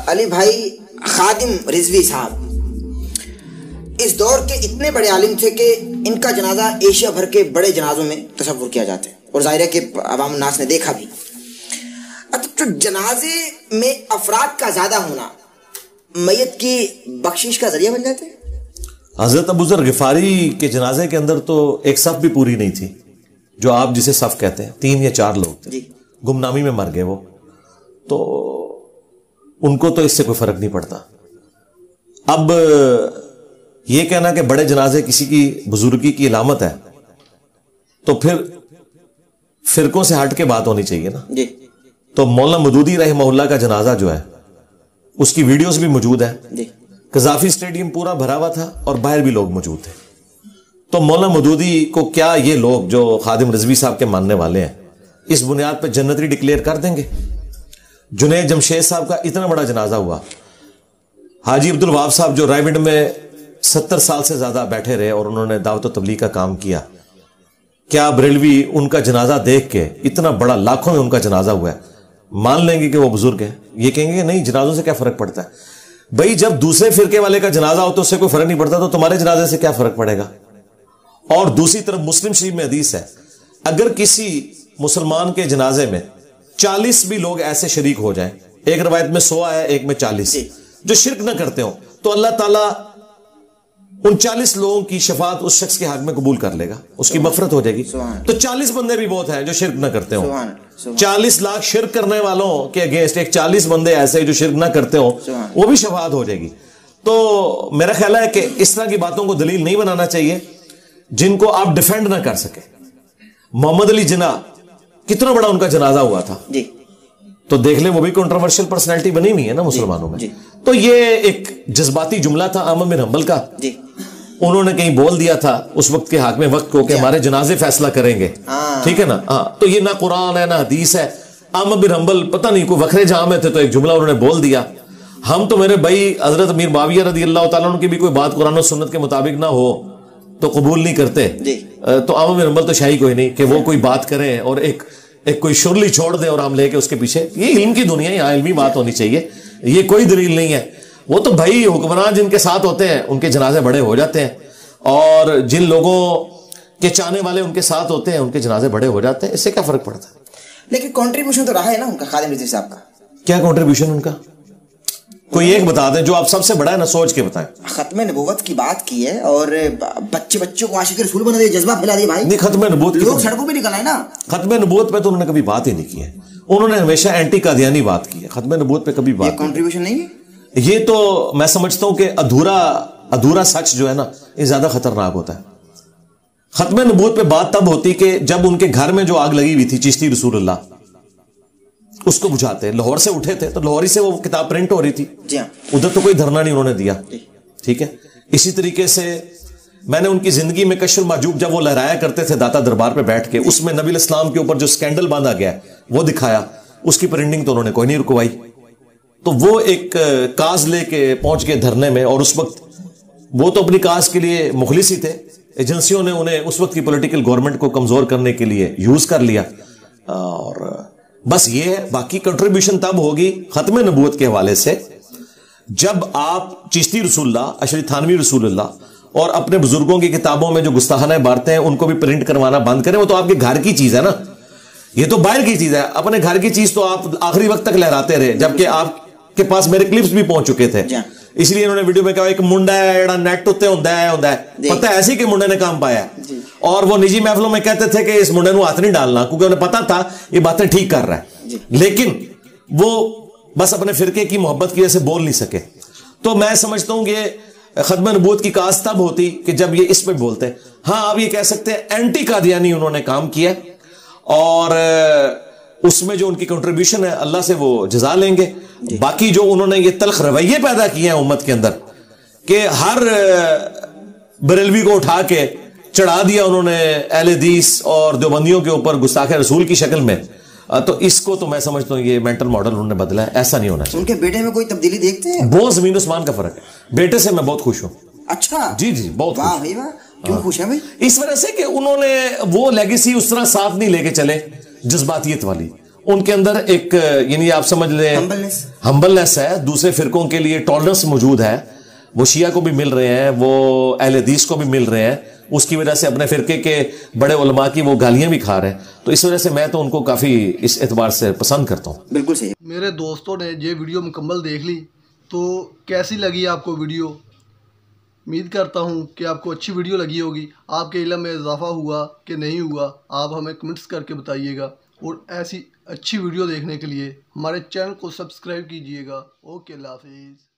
علی بھائی خادم رضوی صاحب اس دور کے اتنے بڑے عالم تھے کہ ان کا جنازہ ایشیا بھر کے بڑے جنازوں میں تصور کیا جاتا ہے اور ظاہر ہے کہ عوام الناس نے دیکھا بھی. تو جنازے میں افراد کا زیادہ ہونا میت کی بخشش کا ذریعہ بن جاتے ہیں. حضرت ابو ذر غفاری کے جنازے کے اندر تو ایک صف بھی پوری نہیں تھی, جو آپ جسے صف کہتے ہیں, 3 یا 4 لوگ تھے, گمنامی میں مر گئے وہ, تو ان کو تو اس سے کوئی فرق نہیں پڑتا. اب یہ کہنا کہ بڑے جنازے کسی کی بزرگی کی علامت ہے, تو پھر فرقوں سے ہٹ کے بات ہونی چاہیے نا. تو مولانا مودودی رحمہ اللہ کا جنازہ جو ہے اس کی ویڈیوز بھی موجود ہے. قذافی اسٹیڈیم پورا بھرا ہوا تھا اور باہر بھی لوگ موجود تھے. تو مولانا مودودی کو کیا یہ لوگ جو خادم رضوی صاحب کے ماننے والے ہیں اس بنیاد پہ جنتی ڈکلیئر کر دیں گے؟ جنید جمشید صاحب کا اتنا بڑا جنازہ ہوا, حاجی عبد الوہاب صاحب جو رائے ونڈ میں 70 سال سے زیادہ بیٹھے رہے اور انہوں نے دعوت و تبلیغ کا کام کیا, کیا بریلوی ان کا جنازہ دیکھ کے, اتنا بڑا لاکھوں میں ان کا جنازہ ہوا ہے, مان لیں گے کہ وہ بزرگ ہیں؟ یہ کہیں گے نہیں جنازوں سے کیا فرق پڑتا ہے. بھائی جب دوسرے فرقے والے کا جنازہ ہو تو اس سے کوئی فرق نہیں پڑتا, تو تمہارے جنازے سے کیا فرق پڑے گا؟ اور دوسری طرف مسلم شریف میں حدیث ہے, اگر کسی مسلمان کے جنازے میں 40 بھی لوگ ایسے شریک ہو جائیں, ایک روایت میں 100 ہے, ایک میں 40, جو شرک نہ کرتے ہوں, تو اللہ تعالیٰ ان 40 لوگوں کی شفاعت اس شخص کے حق میں قبول کر لے گا, اس کی مغفرت ہو جائے گی. تو 40 بندے بھی بہت ہیں جو شرک نہ کرتے ہوں. 40 لاکھ شرک کرنے والوں کے اگینسٹ ایک 40 بندے ایسے جو شرک نہ کرتے ہوں, وہ بھی شفاعت ہو جائے گی. تو میرا خیال ہے کہ اس طرح کی باتوں کو دلیل نہیں بنانا چاہیے جن کو آپ ڈیفینڈ نہ کر سکے. محمد علی جناح کتنا بڑا ان کا جنازہ ہوا تھا, تو دیکھ لیں وہ بھی کنٹروورشل پرسنالٹی بنی ہوئی ہے نا مسلمانوں میں. تو یہ ایک جذباتی جملہ تھا احمد بن حنبل کا, انہوں نے کہیں بول دیا تھا اس وقت کے حاکم وقت کو کہ ہمارے جنازے فیصلہ کریں گے, ٹھیک ہے نا. تو یہ نہ قرآن ہے نہ حدیث ہے. احمد بن حنبل پتہ نہیں کوئی وکھرے جہاں میں تھے تو ایک جملہ انہوں نے بول دیا. ہم تو میرے بھائی حضرت امیر معاویہ رضی اللہ تعالیٰ عنہ کی بھی کوئی بات قرآن و سنت کے مطابق نہ ہو تو قبول نہیں کرتے. تو احمد بن حنبل تو شاہی کوئی نہیں کہ وہ کوئی بات کریں اور ایک کوئی شرلی چھوڑ دیں اور ہم لے کے اس کے پیچھے. یہ علم کی دنیا ہے, یہاں علمی بات ہونی چاہیے, یہ کوئی دلیل نہیں ہے. وہ تو بھائی حکمران جن کے ساتھ ہوتے ہیں ان کے جنازے بڑے ہو جاتے ہیں, اور جن لوگوں کے چاہنے والے ان کے ساتھ ہوتے ہیں ان کے جنازے بڑے ہو جاتے ہیں. اس سے کیا فرق پڑتا ہے؟ لیکن کنٹریبیوشن تو رہا ہے نا ان کا, خادم رضوی صاحب کا. کیا کنٹریبیوشن ان کا؟ کوئی ایک بتا دیں جو آپ سب سے بڑا ہے نا, سوچ کے بتائیں. ختم نبوت کی بات کی ہے اور بچوں کو عاشق رسول بنا دیا, جذبہ پھیلا دیا. بھائی نہیں, ختم نبوت لوگ سڑکوں پہ نکل آئے نا. ختم نبوت پہ تو انہوں نے کبھی بات ہی نہیں کی ہے. انہوں نے ہمیشہ اینٹی قادیانی بات کی ہے, ختم نبوت پہ کبھی بات نہیں. کنٹریبیوشن نہیں ہے یہ. تو میں سمجھتا ہوں کہ ادھورا سچ جو ہے نا یہ زیادہ خطرناک ہوتا ہے. ختم نبوت پہ بات تب ہوتی کہ جب ان کے گھر میں جو آگ لگی ہوئی تھی چشتی رسول اللہ, اس کو بجھاتے. لاہور سے اٹھے تھے تو لاہوری سے وہ کتاب پرنٹ ہو رہی تھی, ادھر تو کوئی دھرنا نہیں انہوں نے دیا, ٹھیک ہے. اسی طریقے سے میں نے ان کی زندگی میں کشف المحجوب جب وہ لہرایا کرتے تھے داتا دربار پہ بیٹھ کے, اس میں نبی الاسلام کے اوپر جو سکینڈل باندھا گیا وہ دکھایا, اس کی پرنٹنگ تو انہوں نے کوئی نہیں رکوائی. تو وہ ایک کاز لے کے پہنچ گئے دھرنے میں, اور اس وقت وہ تو اپنی کاز کے لیے مخلص ہی تھے, ایجنسیوں نے انہیں اس وقت کی پولیٹیکل گورنمنٹ کو کمزور کرنے کے لیے یوز کر لیا. اور بس یہ ہے, باقی کنٹریبیوشن تب ہوگی ختم نبوت کے حوالے سے جب آپ چشتی رسول اللہ, اشری تھانوی رسول اللہ اور اپنے بزرگوں کی کتابوں میں جو گستاخانہ عبارتیں ہیں ان کو بھی پرنٹ کروانا بند کریں. وہ تو آپ کے گھر کی چیز ہے نا, یہ تو باہر کی چیز ہے. اپنے گھر کی چیز تو آپ آخری وقت تک لہراتے رہے, جبکہ آپ کے پاس میرے کلپس بھی پہنچ چکے تھے. اس لیے انہوں نے ویڈیو میں کہا ایک منڈا ہے نیٹ ہوتے ہوتا ہے, پتہ ہے ایسے کہ منڈے نے کام پایا ہے. اور وہ نجی محفلوں میں کہتے تھے کہ اس منڈے کو ہاتھ نہیں ڈالنا, کیونکہ انہیں پتا تھا یہ باتیں ٹھیک کر رہا ہے. لیکن وہ بس اپنے فرقے کی محبت کی وجہ سے بول نہیں سکے. تو میں سمجھتا ہوں کہ ختم نبوت کی کاز تب ہوتی کہ جب یہ اس پہ بولتے. ہاں آپ یہ کہہ سکتے ہیں اینٹی قادیانی انہوں نے کام کیا, اور اس میں جو ان کی کنٹریبیوشن ہے اللہ سے وہ جزا لیں گے. باقی جو انہوں نے یہ تلخ رویے پیدا کیے ہیں امت کے اندر کہ ہر بریلوی کو اٹھا کے چڑھا دیا انہوں نے اہل حدیث اور دیوبندیوں کے اوپر گستاخ رسول کی شکل میں, تو اس کو تو میں سمجھتا ہوں یہ مینٹل ماڈل انہوں نے بدلا ہے. ایسا نہیں ہونا چاہیے. ان کے بیٹے میں کوئی تبدیلی دیکھتے ہیں؟ بہت زمین آسمان کا فرق ہے. بیٹے سے میں بہت خوش ہوں. اچھا جی بہت واہ بھائی واہ. کیوں خوش ہے بھائی؟ اس وجہ سے کہ انہوں نے وہ لیگیسی اس طرح ساتھ نہیں لے کے چلے جذباتیت والی. ان کے اندر ایک یعنی آپ سمجھ لیں ہمبلنس ہے، دوسرے فرقوں کے لیے ٹالرنس موجود ہے، وہ شیعہ کو بھی مل رہے ہیں، وہ اہل حدیث کو بھی مل رہے ہیں، اس کی وجہ سے اپنے فرقے کے بڑے علماء کی وہ گالیاں بھی کھا رہے ہیں، تو اس وجہ سے میں تو ان کو کافی اس اعتبار سے پسند کرتا ہوں۔ بالکل صحیح۔ میرے دوستوں نے یہ ویڈیو مکمل دیکھ لی، تو کیسی لگی آپ کو ویڈیو؟ امید کرتا ہوں کہ آپ کو اچھی ویڈیو لگی ہوگی، آپ کے علم میں اضافہ ہوا کہ نہیں ہوا، آپ ہمیں کمنٹس کر کے بتائیے گا، اور ایسی اچھی ویڈیو دیکھنے کے لیے ہمارے چینل کو سبسکرائب کیجیے گا۔ اوکے، اللہ حافظ۔